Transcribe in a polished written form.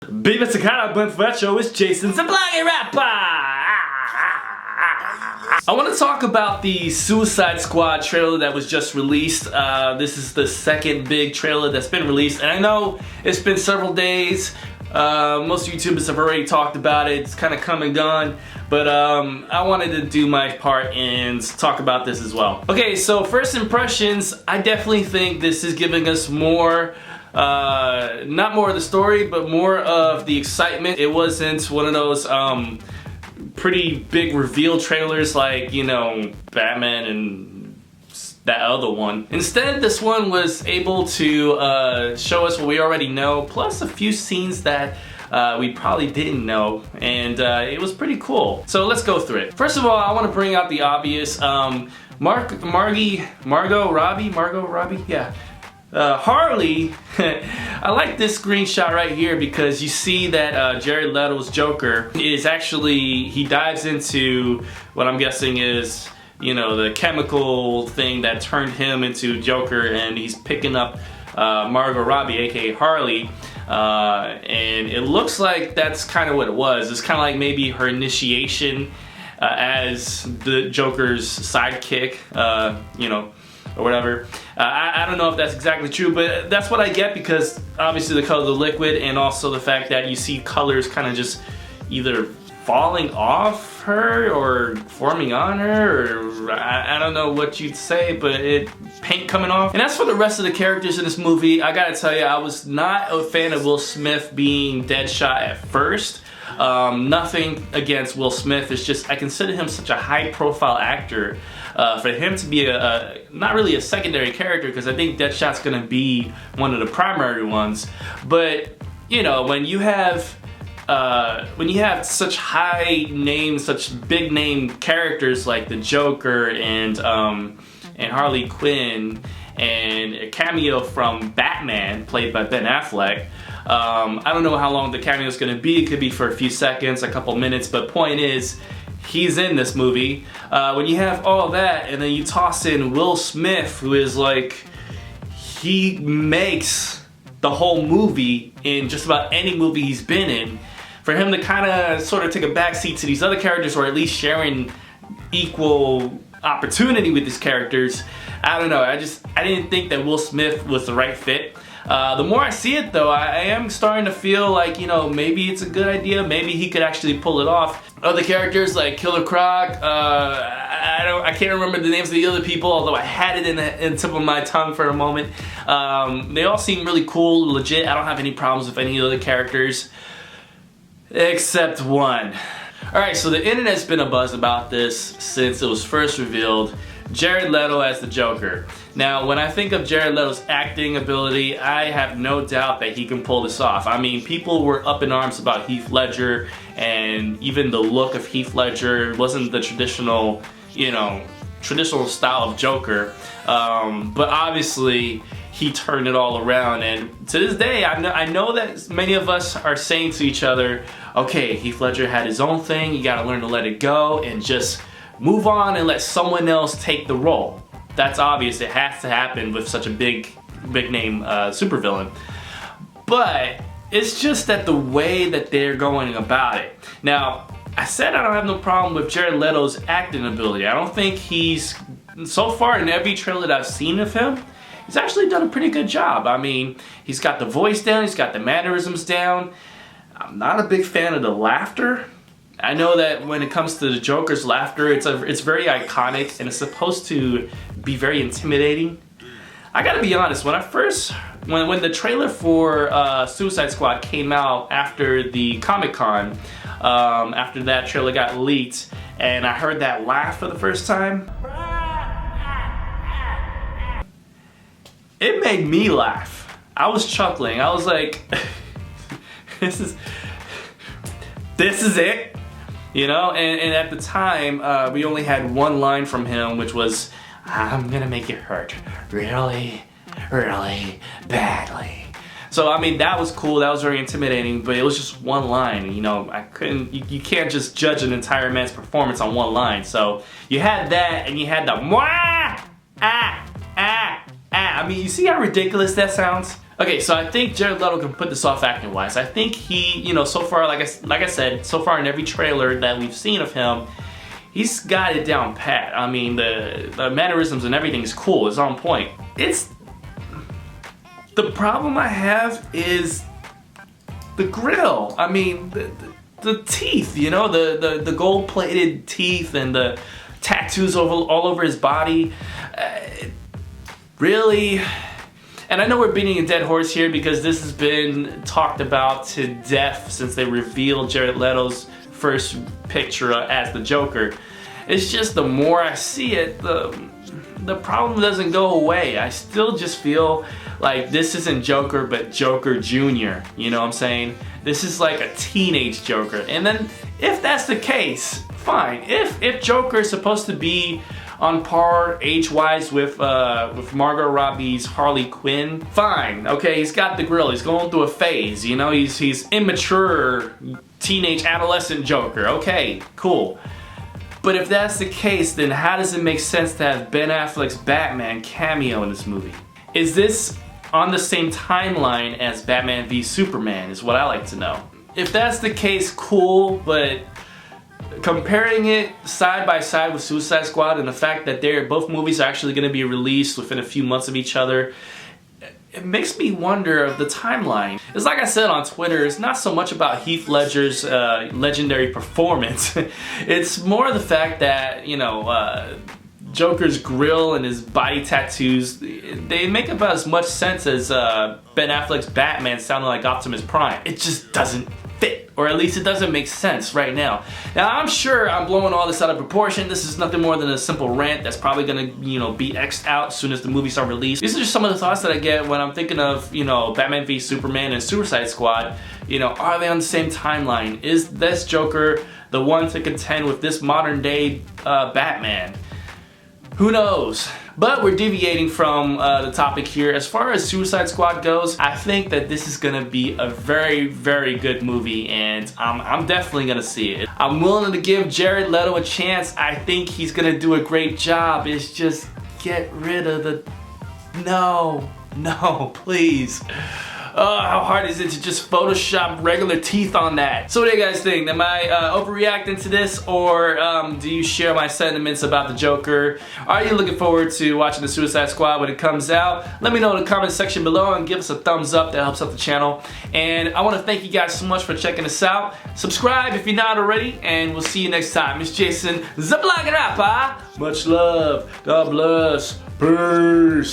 Bem, esse cara, show is Jason the Bloggy Rapper! I want to talk about the Suicide Squad trailer that was just released. This is the second big trailer that's been released, and I know it's been several days. Most YouTubers have already talked about it. It's kind of come and gone, but I wanted to do my part and talk about this as well. Okay, so first impressions, I definitely think this is giving us more, not more of the story, but more of the excitement. It wasn't one of those pretty big reveal trailers like, you know, Batman and that other one. Instead, this one was able to show us what we already know, plus a few scenes that we probably didn't know, and it was pretty cool. So let's go through it. First of all, I want to bring out the obvious. Margot Robbie, yeah. Harley, I like this screenshot right here because you see that Jared Leto's Joker is actually, he dives into what I'm guessing is, you know, the chemical thing that turned him into Joker, and he's picking up Margot Robbie, aka Harley, and it looks like that's kind of what it was. It's kind of like maybe her initiation as the Joker's sidekick, you know, or whatever. I don't know if that's exactly true, but that's what I get because obviously the color of the liquid, and also the fact that you see colors kind of just either falling off her or forming on her, or I don't know what you'd say, but paint coming off. And as for the rest of the characters in this movie, I gotta tell you, I was not a fan of Will Smith being Deadshot at first. Nothing against Will Smith, it's just I consider him such a high profile actor. For him to be not really a secondary character, because I think Deadshot's gonna be one of the primary ones, but you know, when you have such high names, such big name characters like the Joker and Harley Quinn, and a cameo from Batman played by Ben Affleck. I don't know how long the cameo is going to be. It could be for a few seconds, a couple minutes, but point is, he's in this movie. When you have all that, and then you toss in Will Smith, who is like, he makes the whole movie in just about any movie he's been in. For him to kind of sort of take a backseat to these other characters, or at least sharing equal opportunity with these characters, I don't know. I didn't think that Will Smith was the right fit. The more I see it though, I am starting to feel like, you know, maybe it's a good idea. Maybe he could actually pull it off. Other characters like Killer Croc, I can't remember the names of the other people, although I had it in the tip of my tongue for a moment. They all seem really cool, legit. I don't have any problems with any of the other characters, except one. Alright, so the internet's been abuzz about this since it was first revealed. Jared Leto as the Joker. Now, when I think of Jared Leto's acting ability, I have no doubt that he can pull this off. I mean, people were up in arms about Heath Ledger, and even the look of Heath Ledger wasn't the traditional, you know, traditional style of Joker. But obviously, he turned it all around, and to this day, I know that many of us are saying to each other, okay, Heath Ledger had his own thing, you gotta learn to let it go and just move on and let someone else take the role. That's obvious, it has to happen with such a big name supervillain. But it's just that the way that they're going about it. Now, I said I don't have no problem with Jared Leto's acting ability. I don't think he's, so far in every trailer that I've seen of him, he's actually done a pretty good job. I mean, he's got the voice down, he's got the mannerisms down. I'm not a big fan of the laughter. I know that when it comes to the Joker's laughter, it's very iconic and it's supposed to be very intimidating. I gotta be honest, when the trailer for Suicide Squad came out after the Comic-Con, after that trailer got leaked, and I heard that laugh for the first time, it made me laugh. I was chuckling. I was like, this is it. You know, and at the time, we only had one line from him, which was, I'm gonna make it hurt really, really badly. So, I mean, that was cool, that was very intimidating, but it was just one line, you know, you can't just judge an entire man's performance on one line. So, you had that, and you had the, mwah, ah, ah, ah. I I mean, you see how ridiculous that sounds? Okay, so I think Jared Leto can put this off acting wise. I think he, you know, so far, like I said, so far in every trailer that we've seen of him, he's got it down pat. I mean, the mannerisms and everything is cool. It's on point. The problem I have is the grill. I mean, the teeth, you know, the gold-plated teeth and the tattoos all over his body. Really? And I know we're beating a dead horse here because this has been talked about to death since they revealed Jared Leto's first picture as the Joker. It's just the more I see it, the problem doesn't go away. I still just feel like this isn't Joker, but Joker Jr. You know what I'm saying? This is like a teenage Joker. And then if that's the case, fine. If Joker is supposed to be on par age-wise with Margot Robbie's Harley Quinn, fine. Okay, he's got the grill. He's going through a phase. You know, he's immature teenage adolescent Joker. Okay, cool. But if that's the case, then how does it make sense to have Ben Affleck's Batman cameo in this movie? Is this on the same timeline as Batman v Superman is what I like to know. If that's the case, cool, but comparing it side by side with Suicide Squad and the fact that both movies are actually going to be released within a few months of each other, it makes me wonder of the timeline. It's like I said on Twitter, it's not so much about Heath Ledger's legendary performance. It's more the fact that, you know, Joker's grill and his body tattoos, they make about as much sense as Ben Affleck's Batman sounding like Optimus Prime. It just doesn't fit, or at least it doesn't make sense right now. Now, I'm sure I'm blowing all this out of proportion. This is nothing more than a simple rant that's probably gonna, you know, be X'd out as soon as the movies are released. These are just some of the thoughts that I get when I'm thinking of, you know, Batman v Superman and Suicide Squad. You know, are they on the same timeline? Is this Joker the one to contend with this modern day Batman? Who knows? But we're deviating from the topic here. As far as Suicide Squad goes, I think that this is gonna be a very, very good movie, and I'm definitely gonna see it. I'm willing to give Jared Leto a chance. I think he's gonna do a great job. It's just get rid of the... No, please. Oh, how hard is it to just Photoshop regular teeth on that? So what do you guys think? Am I overreacting to this, or do you share my sentiments about the Joker? Are you looking forward to watching the Suicide Squad when it comes out? Let me know in the comment section below and give us a thumbs up. That helps out the channel. And I want to thank you guys so much for checking us out. Subscribe if you're not already, and we'll see you next time. It's Jason, the Blogger Rapper. Much love. God bless. Peace.